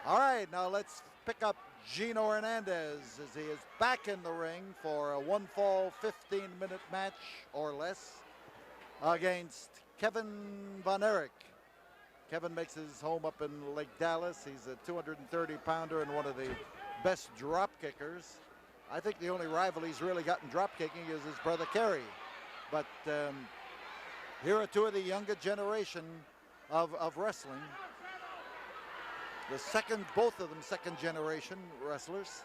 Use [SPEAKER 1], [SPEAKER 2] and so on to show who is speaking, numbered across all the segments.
[SPEAKER 1] All right, now let's pick up Gino Hernandez as he is back in the ring for a one-fall 15-minute match or less against Kevin Von Erich. Kevin makes his home up in Lake Dallas. He's a 230-pounder and one of the best drop kickers. I think the only rival he's really gotten drop kicking is his brother Kerry. But here are two of the younger generation of wrestling. Both of them second generation wrestlers.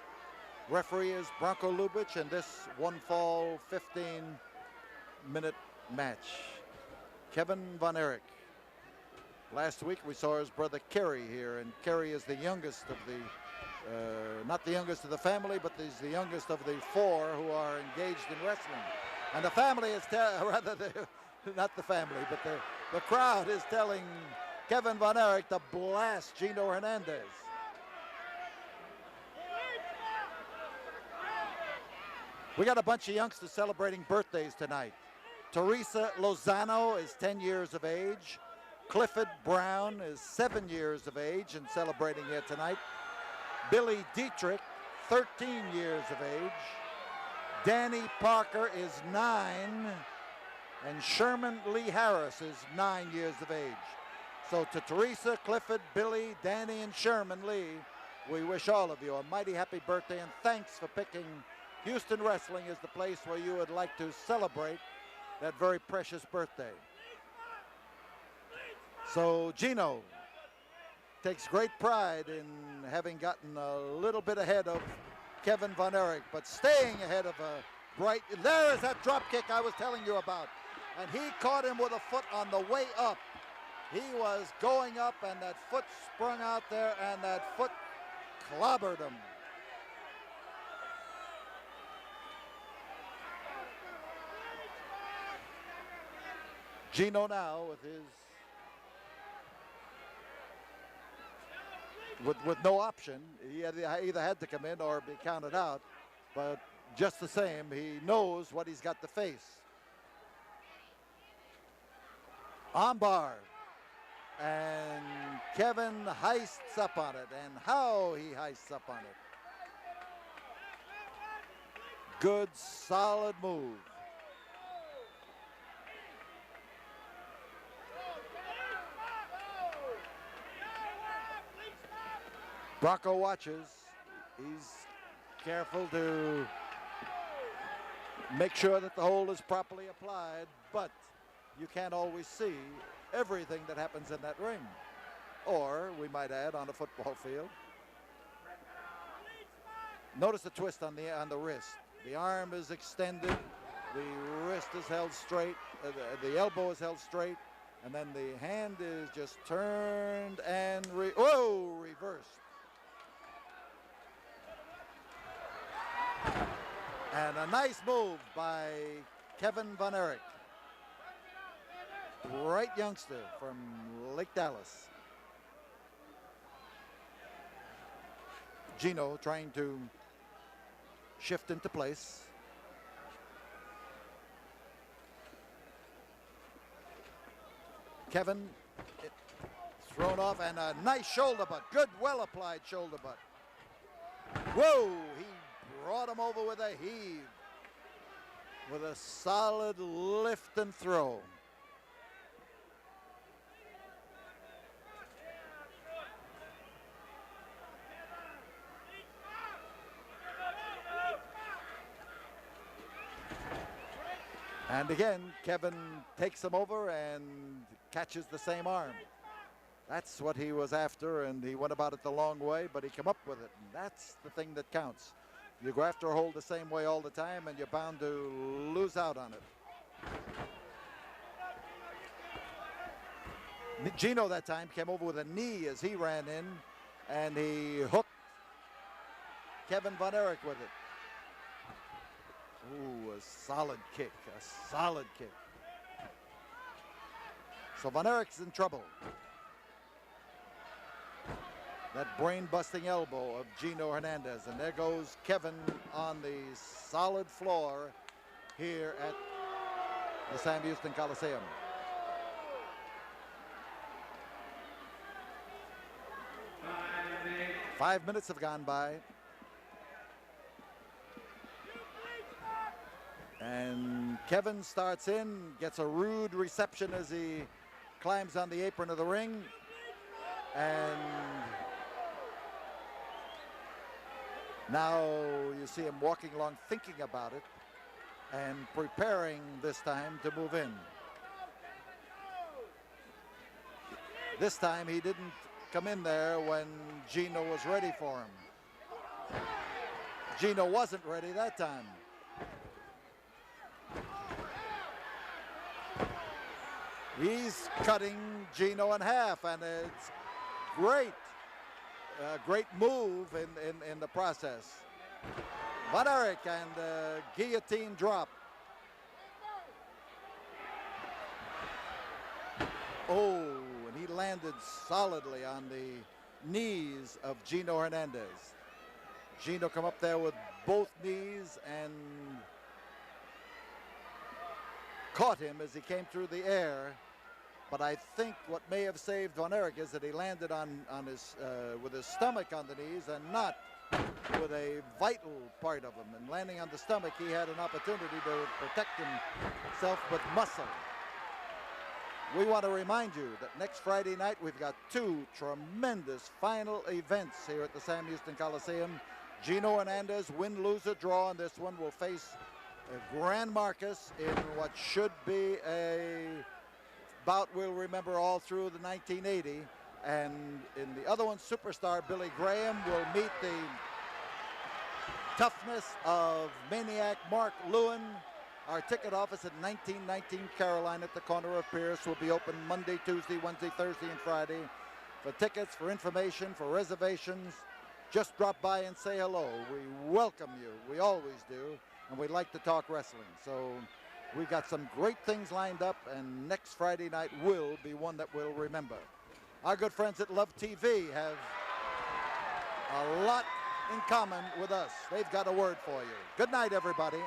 [SPEAKER 1] Referee is Branko Lubitsch in this one-fall 15-minute match. Kevin Von Erich. Last week we saw his brother Kerry here, and Kerry is the youngest of the, not the youngest of the family, but he's the youngest of the four who are engaged in wrestling. And the family is, not the family, but the crowd is telling Kevin Von Erich to blast Gino Hernandez. We got a bunch of youngsters celebrating birthdays tonight. Teresa Lozano is 10 years of age. Clifford Brown is 7 years of age and celebrating here tonight. Billy Dietrich, 13 years of age. Danny Parker is 9. And Sherman Lee Harris is 9 years of age. So to Teresa, Clifford, Billy, Danny, and Sherman Lee, we wish all of you a mighty happy birthday, and thanks for picking Houston Wrestling as the place where you would like to celebrate that very precious birthday. So Gino takes great pride in having gotten a little bit ahead of Kevin Von Erich, but staying ahead of a bright, there is that drop kick I was telling you about. And he caught him with a foot on the way up. He was going up and that foot sprung out there and that foot clobbered him. Gino now with his with no option. He either had to come in or be counted out, but just the same, he knows what he's got to face. Armbar, and Kevin heists up on it, and how he heists up on it. Good, solid move. Branko watches. He's careful to make sure that the hold is properly applied, but you can't always see everything that happens in that ring, or we might add on a football field. Notice the twist on the wrist. The arm is extended, the wrist is held straight, the elbow is held straight, and then the hand is just turned and reversed. And a nice move by Kevin Von Erich. Bright youngster from Lake Dallas. Gino trying to shift into place. Kevin thrown off, and a nice shoulder butt. Good, well applied shoulder butt. Whoa, he brought him over with a heave, with a solid lift and throw. And again, Kevin takes him over and catches the same arm. That's what he was after, and he went about it the long way, but he came up with it, and that's the thing that counts. You go after a hold the same way all the time, and you're bound to lose out on it. Gino that time came over with a knee as he ran in, and he hooked Kevin Von Erich with it. Ooh, a solid kick, a solid kick. So Von Erich's in trouble. That brain-busting elbow of Gino Hernandez. And there goes Kevin on the solid floor here at the Sam Houston Coliseum.
[SPEAKER 2] Time
[SPEAKER 1] 5 minutes have gone by. And Kevin starts in, gets a rude reception as he climbs on the apron of the ring. And now you see him walking along thinking about it and preparing this time to move in. This time he didn't come in there when Gino was ready for him. Gino wasn't ready that time. He's cutting Gino in half, and it's great. Great move in the process. But Erich and guillotine drop. Oh, and he landed solidly on the knees of Gino Hernandez. Gino come up there with both knees and caught him as he came through the air. But I think what may have saved Von Erich is that he landed on his with his stomach on the knees and not with a vital part of him. And landing on the stomach, he had an opportunity to protect himself with muscle. We want to remind you that next Friday night we've got two tremendous final events here at the Sam Houston Coliseum. Gino Hernandez, win, lose, or draw on this one, will face Gran Marcus in what should be a bout we'll remember all through the 1980. And in the other one, superstar Billy Graham will meet the toughness of maniac Mark Lewin. Our ticket office at 1919 Caroline at the corner of Pierce will be open Monday, Tuesday, Wednesday, Thursday, and Friday. For tickets, for information, for reservations, just drop by and say hello. We welcome you. We always do. And we'd like to talk wrestling. So we've got some great things lined up, and next Friday night will be one that we'll remember. Our good friends at Love TV have a lot in common with us. They've got a word for you. Good night, everybody.